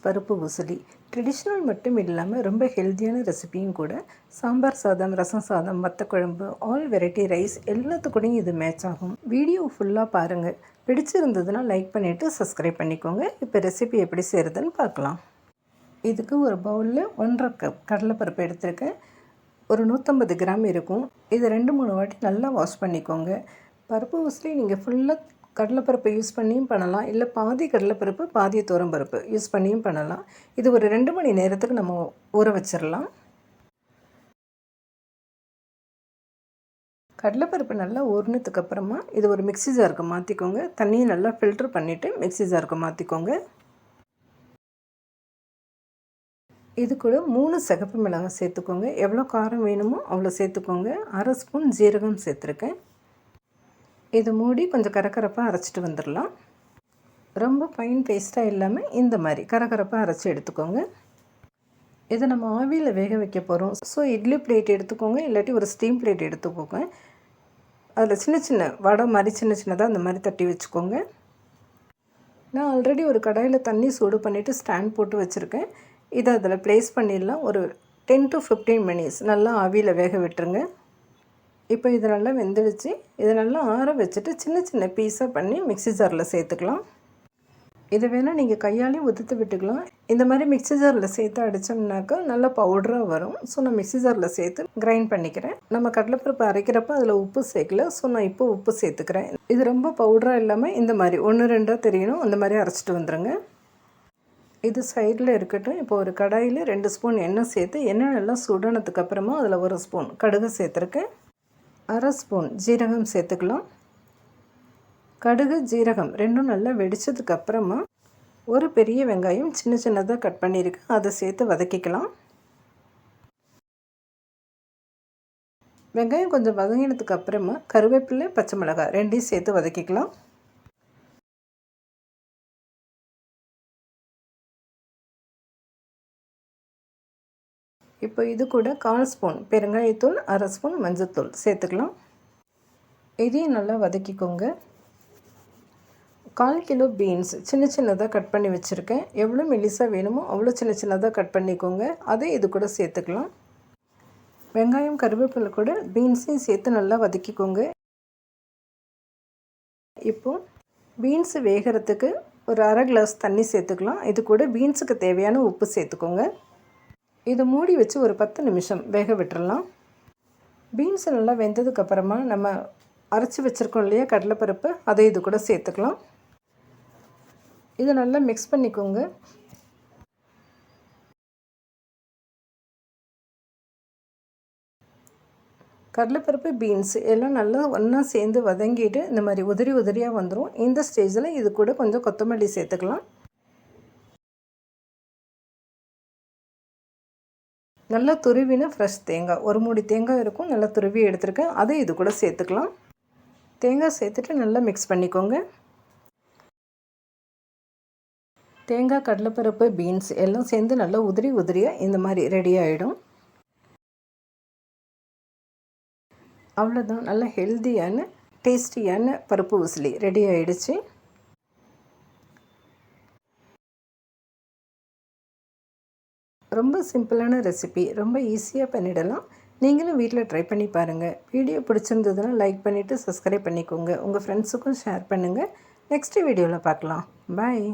பருப்பு உசிலி ட்ரெடிஷ்னல் மட்டும் இல்லாமல் ரொம்ப ஹெல்த்தியான ரெசிபியும் கூட. சாம்பார் சாதம், ரசம் சாதம், வத்த குழம்பு, ஆல் வெரைட்டி ரைஸ் எல்லாத்துக்கூடையும் இது மேட்ச் ஆகும். வீடியோ ஃபுல்லாக பாருங்கள். பிடிச்சிருந்ததுன்னா லைக் பண்ணிவிட்டு சப்ஸ்கிரைப் பண்ணிக்கோங்க. இப்போ ரெசிபி எப்படி செய்கிறதுன்னு பார்க்கலாம். இதுக்கு ஒரு பவுலில் 1.5 கப் கடலைப்பருப்பு எடுத்துருக்கேன். ஒரு 150 கிராம் இருக்கும். இது 2-3 வாட்டி நல்லா வாஷ் பண்ணிக்கோங்க. பருப்பு உசிலி நீங்கள் ஃபுல்லாக கடலைப்பருப்பு யூஸ் பண்ணியும் பண்ணலாம், இல்லை பாதி கடலைப்பருப்பு பாதி துவரம்பருப்பு யூஸ் பண்ணியும் பண்ணலாம். இது ஒரு 2 மணி நேரத்துக்கு நம்ம ஊற வச்சிடலாம். கடலைப்பருப்பு நல்லா ஊறினதுக்கு அப்புறமா இது ஒரு மிக்ஸி ஜாருக்கு மாற்றிக்கோங்க. தண்ணியை நல்லா ஃபில்ட்ரு பண்ணிவிட்டு மிக்ஸி ஜாருக்கு மாற்றிக்கோங்க. இது கூட 3 சிகப்பு மிளகாய் சேர்த்துக்கோங்க. எவ்வளோ காரம் வேணுமோ அவ்வளோ சேர்த்துக்கோங்க. 1/2 ஸ்பூன் ஜீரகம் சேர்த்துருக்கேன். இது மூடி கொஞ்சம் கரகரப்பாக அரைச்சிட்டு வந்துடலாம். ரொம்ப ஃபைன் பேஸ்ட்டாக இல்லாமல் இந்த மாதிரி கரகரப்பாக அரைச்சி எடுத்துக்கோங்க. இதை நம்ம ஆவியில் வேக வைக்க போகிறோம். ஸோ இட்லி பிளேட் எடுத்துக்கோங்க, இல்லாட்டி ஒரு ஸ்டீம் பிளேட் எடுத்துக்கோங்க. அதில் சின்ன சின்ன வடை மாதிரி சின்னதாக அந்த மாதிரி தட்டி வச்சுக்கோங்க. நான் ஆல்ரெடி ஒரு கடாயில் தண்ணி சூடு பண்ணிவிட்டு ஸ்டாண்ட் போட்டு வச்சுருக்கேன். இதை அதில் ப்ளேஸ் பண்ணிடலாம். ஒரு 10 to 15 மினிட்ஸ் நல்லா ஆவியில் வேக விட்டுருங்க. இப்போ இது நல்லா வெந்துடுச்சு. இதை நல்லா ஆற வச்சுட்டு சின்ன சின்ன பீஸாக பண்ணி மிக்ஸி ஜாரில் சேர்த்துக்கலாம். இதை வேணால் நீங்கள் கையாலையும் உதுத்து விட்டுக்கலாம். இந்த மாதிரி மிக்ஸி ஜாரில் சேர்த்து அடித்தோம்னாக்கா நல்லா பவுடராக வரும். ஸோ நான் மிக்ஸி ஜாரில் சேர்த்து கிரைண்ட் பண்ணிக்கிறேன். நம்ம கடலைப்பருப்பு அரைக்கிறப்ப அதில் உப்பு சேர்க்கல. ஸோ நான் இப்போ உப்பு சேர்த்துக்கிறேன். இது ரொம்ப பவுடராக இல்லாமல் இந்த மாதிரி 1-2 தெரியணும், அந்த மாதிரி அரைச்சிட்டு வந்துடுங்க. இது சைடில் இருக்கட்டும். இப்போ ஒரு கடாயில் 2 ஸ்பூன் எண்ணெய் சேர்த்து எண்ணெய் நல்லா சுடானதுக்கு அப்புறமா அதில் 1 ஸ்பூன் கடுகு சேர்த்துருக்கேன். 1/2 ஸ்பூன் ஜீரகம் சேர்த்துக்கலாம். கடுகு ஜீரகம் ரெண்டும் நல்லா வெடித்ததுக்கு அப்புறமா ஒரு பெரிய வெங்காயம் சின்னதாக கட் பண்ணியிருக்கேன், அதை சேர்த்து வதக்கிக்கலாம். வெங்காயம் கொஞ்சம் வதங்கினதுக்கு அப்புறமா கருவேப்பிலை, பச்சை மிளகாய் ரெண்டையும் சேர்த்து வதக்கிக்கலாம். இப்போ இது கூட 1/4 ஸ்பூன் பெருங்காயத்தூள், 1/2 ஸ்பூன் மஞ்சள்தூள் சேர்த்துக்கலாம். இதையும் நல்லா வதக்கிக்கோங்க. 1/4 கிலோ பீன்ஸ் சின்னதாக கட் பண்ணி வச்சுருக்கேன். எவ்வளோ மெலிசாக வேணுமோ அவ்வளோ சின்னதாக கட் பண்ணிக்கோங்க. அதை இது கூட சேர்த்துக்கலாம். வெங்காயம், கருவேப்பிலை கூட பீன்ஸையும் சேர்த்து நல்லா வதக்கிக்கோங்க. இப்போது பீன்ஸு வேகிறதுக்கு ஒரு 1/2 கிளாஸ் தண்ணி சேர்த்துக்கலாம். இது கூட பீன்ஸுக்கு தேவையான உப்பு சேர்த்துக்கோங்க. இதை மூடி வச்சு ஒரு 10 நிமிஷம் வேக விட்டுறலாம். பீன்ஸ் நல்லா வெந்ததுக்கப்புறமா நம்ம அரைச்சி வச்சுருக்கோம் இல்லையா கடலைப்பருப்பு, அதை இது கூட சேர்த்துக்கலாம். இதை நல்லா மிக்ஸ் பண்ணிக்கோங்க. கடலைப்பருப்பு, பீன்ஸ் எல்லாம் நல்லா ஒன்றா சேர்ந்து வதங்கிட்டு இந்த மாதிரி உதிரியாக வந்துடும். இந்த ஸ்டேஜில் இது கூட கொஞ்சம் கொத்தமல்லி சேர்த்துக்கலாம். நல்லா துருவின ஃப்ரெஷ் தேங்காய், ஒரு மூடி தேங்காய் இருக்கும், நல்லா துருவி எடுத்துருக்கேன், அதை இது கூட சேர்த்துக்கலாம். தேங்காய் சேர்த்துட்டு நல்லா மிக்ஸ் பண்ணிக்கோங்க. தேங்காய், கடலைப்பருப்பு, பீன்ஸ் எல்லாம் சேர்ந்து நல்லா உதிரியாக இந்த மாதிரி ரெடி ஆகிடும். அவ்வளோதான், நல்லா ஹெல்த்தியான டேஸ்டியான பருப்பு உசிலி ரெடி ஆகிடுச்சு. ரொம்ப சிம்பிளான ரெசிபி, ரொம்ப ஈஸியாக பண்ணிடலாம். நீங்களும் வீட்டில் ட்ரை பண்ணி பாருங்கள். வீடியோ பிடிச்சிருந்ததுன்னா லைக் பண்ணிவிட்டு சப்ஸ்கிரைப் பண்ணிக்கோங்க. உங்கள் ஃப்ரெண்ட்ஸுக்கும் ஷேர் பண்ணுங்கள். நெக்ஸ்ட் வீடியோவில் பார்க்கலாம். பாய்.